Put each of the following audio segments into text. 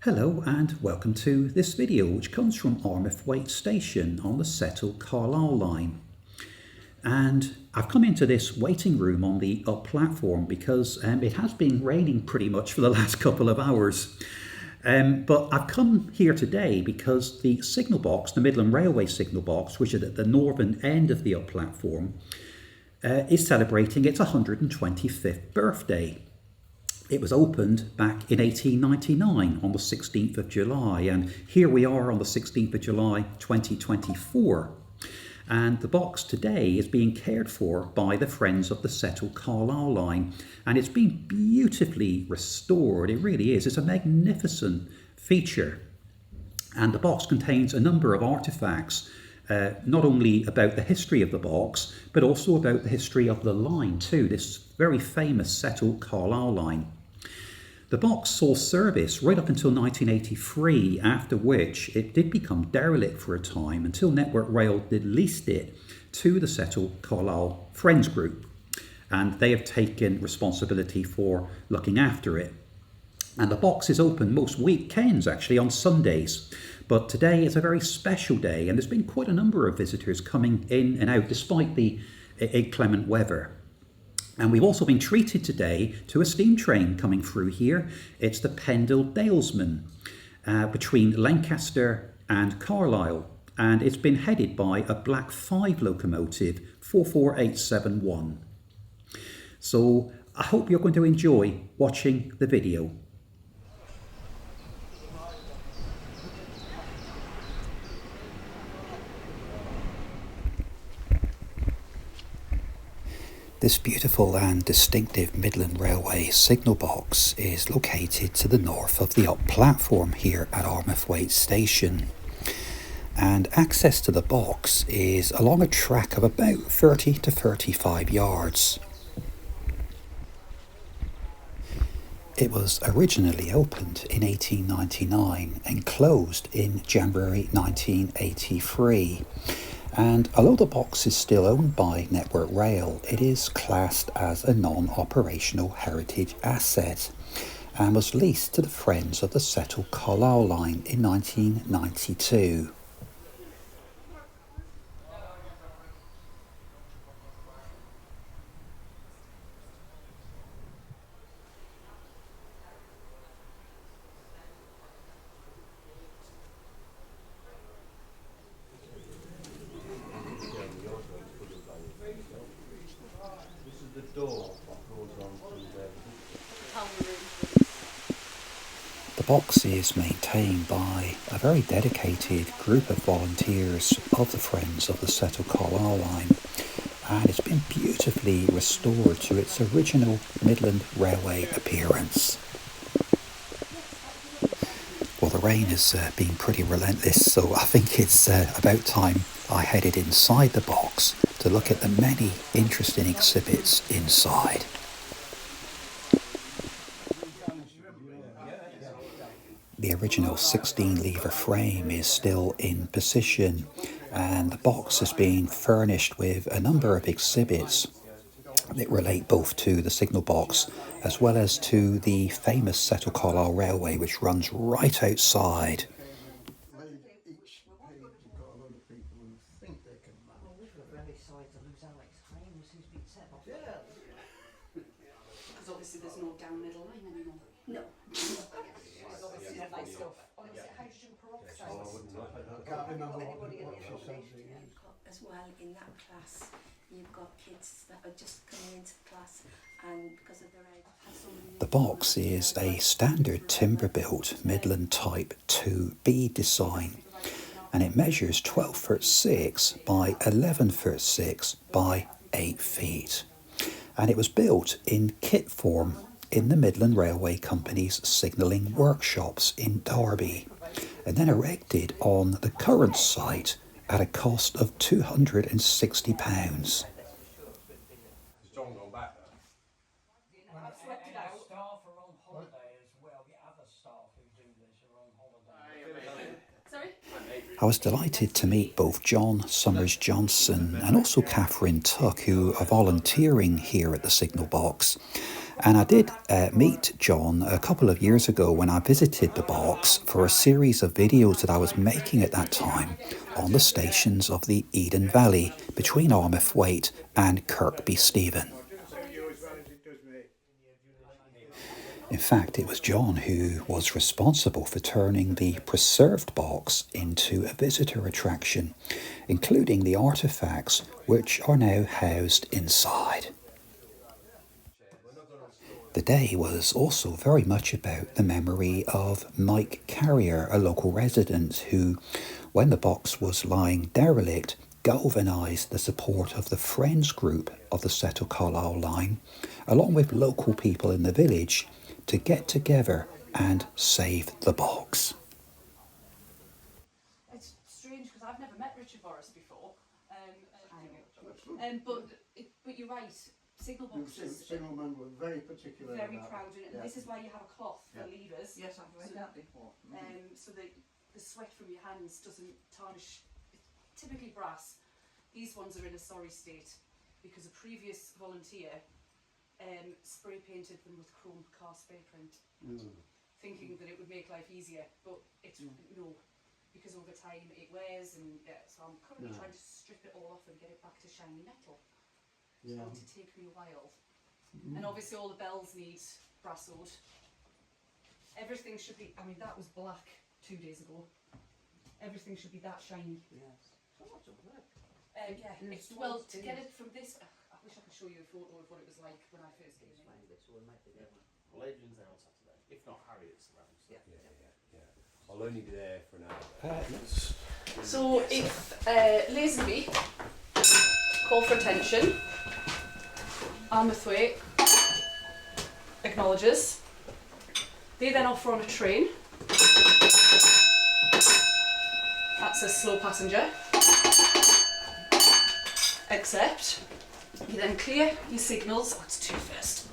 Hello and welcome to this video which comes from Armathwaite Station on the Settle Carlisle Line. And I've come into this waiting room on the up platform because it has been raining pretty much for the last couple of hours. But I've come here today because the signal box, the Midland Railway Signal Box, which is at the northern end of the up platform, is celebrating its 125th birthday. It was opened back in 1899 on the 16th of July, and here we are on the 16th of July 2024. And the box today is being cared for by the Friends of the Settle Carlisle Line, and it's been beautifully restored. It really is. It's a magnificent feature. And the box contains a number of artefacts, not only about the history of the box, but also about the history of the line too, this very famous Settle Carlisle Line. The box saw service right up until 1983, after which it did become derelict for a time until Network Rail did leased it to the Settle Carlisle Friends Group, and they have taken responsibility for looking after it. And the box is open most weekends, actually on Sundays, but today is a very special day and there's been quite a number of visitors coming in and out despite the inclement weather. And we've also been treated today to a steam train coming through here. It's the Pendle Dalesman between Lancaster and Carlisle, and it's been headed by a Black 5 locomotive 44871. So I hope you're going to enjoy watching the video. This beautiful and distinctive Midland Railway Signal Box is located to the north of the up platform here at Armathwaite Station. And access to the box is along a track of about 30 to 35 yards. It was originally opened in 1899 and closed in January 1983. And although the box is still owned by Network Rail, it is classed as a non-operational heritage asset and was leased to the Friends of the Settle Carlisle Line in 1992. The box is maintained by a very dedicated group of volunteers of the Friends of the Settle Carlisle Line, and it's been beautifully restored to its original Midland Railway appearance. Well, the rain has been pretty relentless, so I think it's about time I headed inside the box to look at the many interesting exhibits inside. The original 16-lever frame is still in position, and the box has been furnished with a number of exhibits that relate both to the signal box as well as to the famous Settle Carlisle Railway, which runs right outside. Because obviously there's no down middle line anymore. No. As well, in that class, you've got kids that are just coming into the class, and because of their age, have so many. The box is a standard timber-built Midland Type 2B design, and it measures 12 foot 6 by 11 foot 6 by 8 feet. And it was built in kit form in the Midland Railway Company's signalling workshops in Derby, and then erected on the current site at a cost of £260. I was delighted to meet both John Summers Johnson and also Catherine Tuck, who are volunteering here at the Signal Box. And I did meet John a couple of years ago when I visited the box for a series of videos that I was making at that time on the stations of the Eden Valley between Armathwaite and Kirkby Stephen. In fact, it was John who was responsible for turning the preserved box into a visitor attraction, including the artefacts which are now housed inside. The day was also very much about the memory of Mike Carrier, a local resident who, when the box was lying derelict, galvanised the support of the Friends group of the Settle Carlisle Line, along with local people in the village, to get together and save the box. It's strange because I've never met Richard Morris before, but you're right. Signal boxes. Signalmen were very particular. Very about proud of it, and yeah. this is why you have a cloth for levers. Yes, I've read that before. So that the sweat from your hands doesn't tarnish. It's typically brass. These ones are in a sorry state because a previous volunteer spray painted them with chrome car spray print, thinking that it would make life easier, but it's no, because over time it wears, and so I'm currently trying to strip it all off and get it back to shiny metal. It's going to take me a while. And obviously all the bells need brassoed. Everything should be, I mean that was black 2 days ago. Everything should be that shiny. Yes. So much of work. Well, to get it from this, I wish I could show you a photo of what it was like when I first came in. So we'll make the deadline. Well, Adrian's there on Saturday. If not, Harriet's around. So. Yeah. I'll only be there for an hour. So if Lazenby call for attention, Armathwaite acknowledges, they then offer on a train. That's a slow passenger. Except you then clear your signals. Oh, it's two first.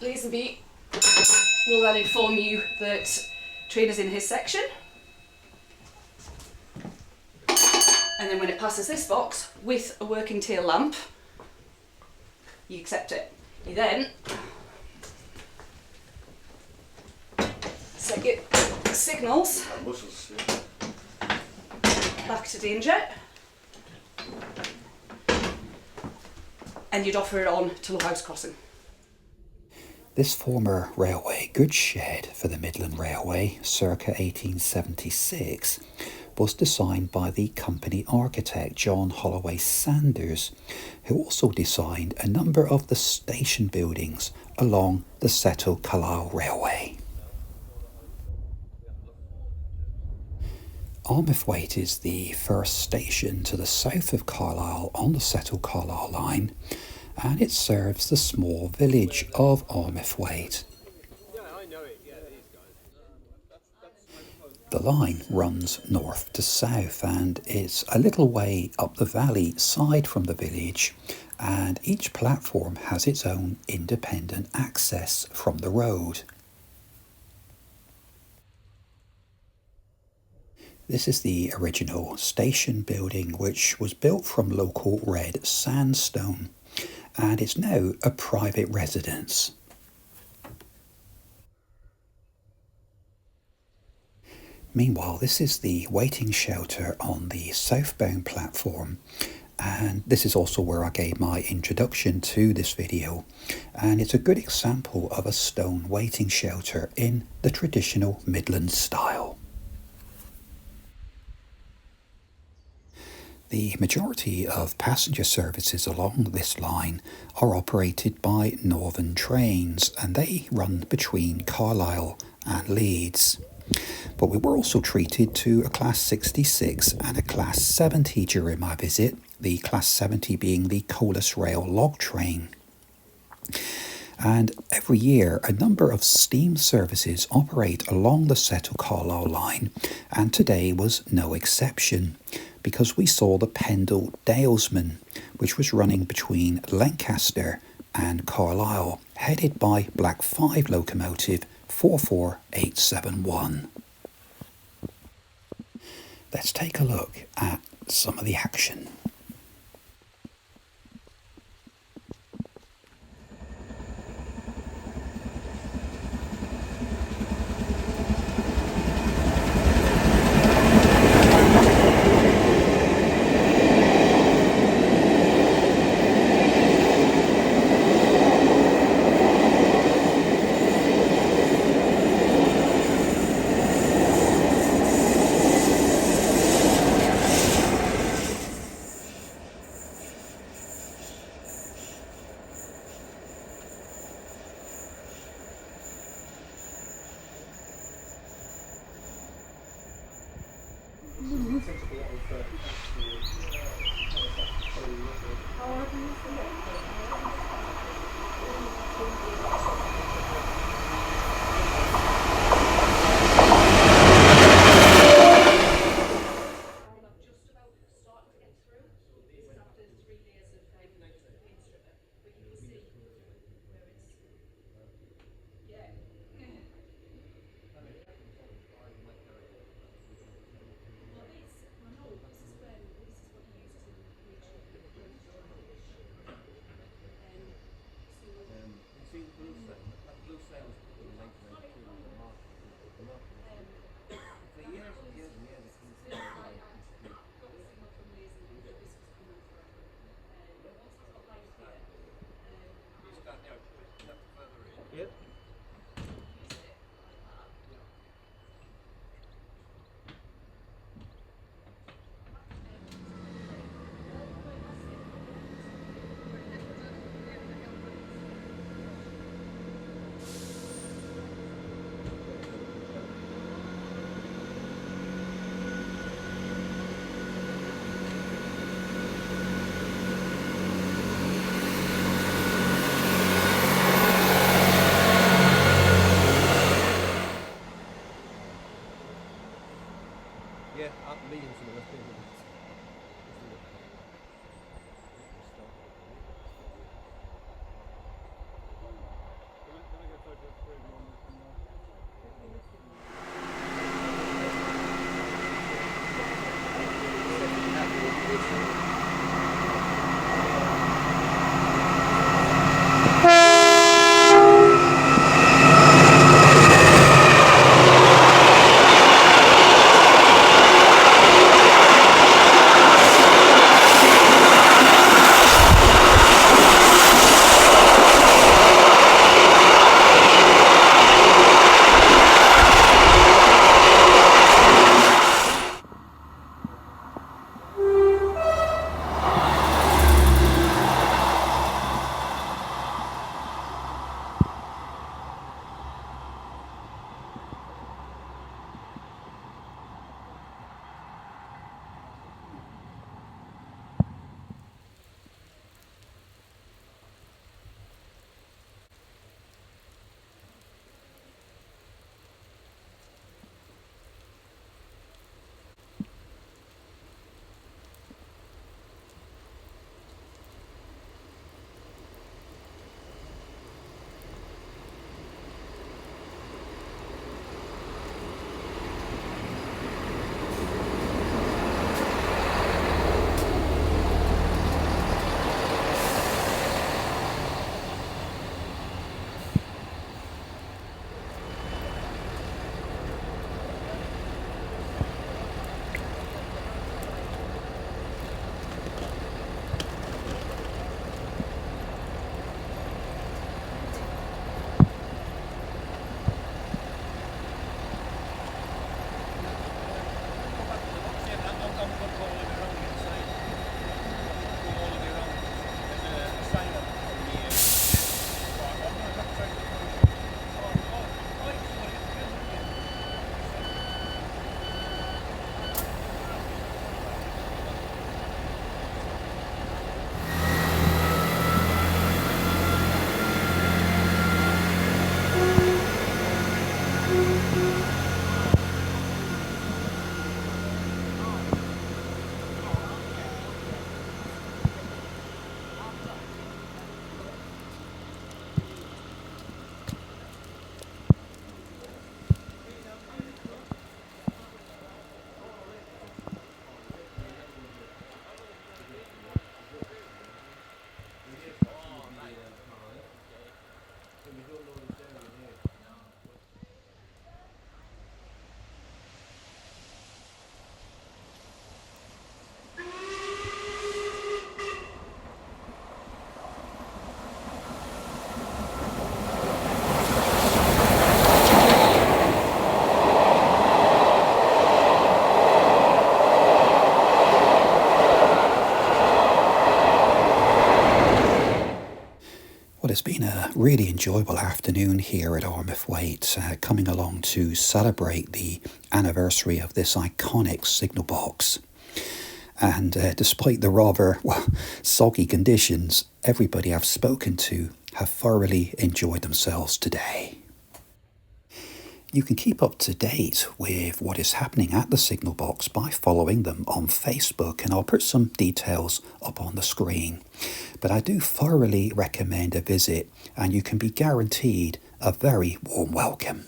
Lazenby will then inform you that train is in his section, and then when it passes this box with a working tail lamp, you accept it. You then set your signals back to danger, and you'd offer it on to Low House Crossing. This former railway goods shed for the Midland Railway, circa 1876, was designed by the company architect John Holloway Sanders, who also designed a number of the station buildings along the Settle Carlisle Railway. Armathwaite is the first station to the south of Carlisle on the Settle Carlisle Line, and it serves the small village of Armathwaite. The line runs north to south and is a little way up the valley side from the village, and each platform has its own independent access from the road. This is the original station building, which was built from local red sandstone, and it's now a private residence. Meanwhile, this is the waiting shelter on the southbound platform, and this is also where I gave my introduction to this video, and it's a good example of a stone waiting shelter in the traditional Midland style. The majority of passenger services along this line are operated by Northern Trains, and they run between Carlisle and Leeds. But we were also treated to a Class 66 and a Class 70 during my visit, the Class 70 being the Colas Rail log train. And every year a number of steam services operate along the Settle Carlisle line, and today was no exception, because we saw the Pendle Dalesman, which was running between Lancaster and Carlisle, headed by Black 5 locomotive 44871. Let's take a look at some of the action. really enjoyable afternoon here at Armathwaite, coming along to celebrate the anniversary of this iconic signal box. And despite the rather soggy conditions, everybody I've spoken to have thoroughly enjoyed themselves today. You can keep up to date with what is happening at the signal box by following them on Facebook, and I'll put some details up on the screen. But I do thoroughly recommend a visit, and you can be guaranteed a very warm welcome.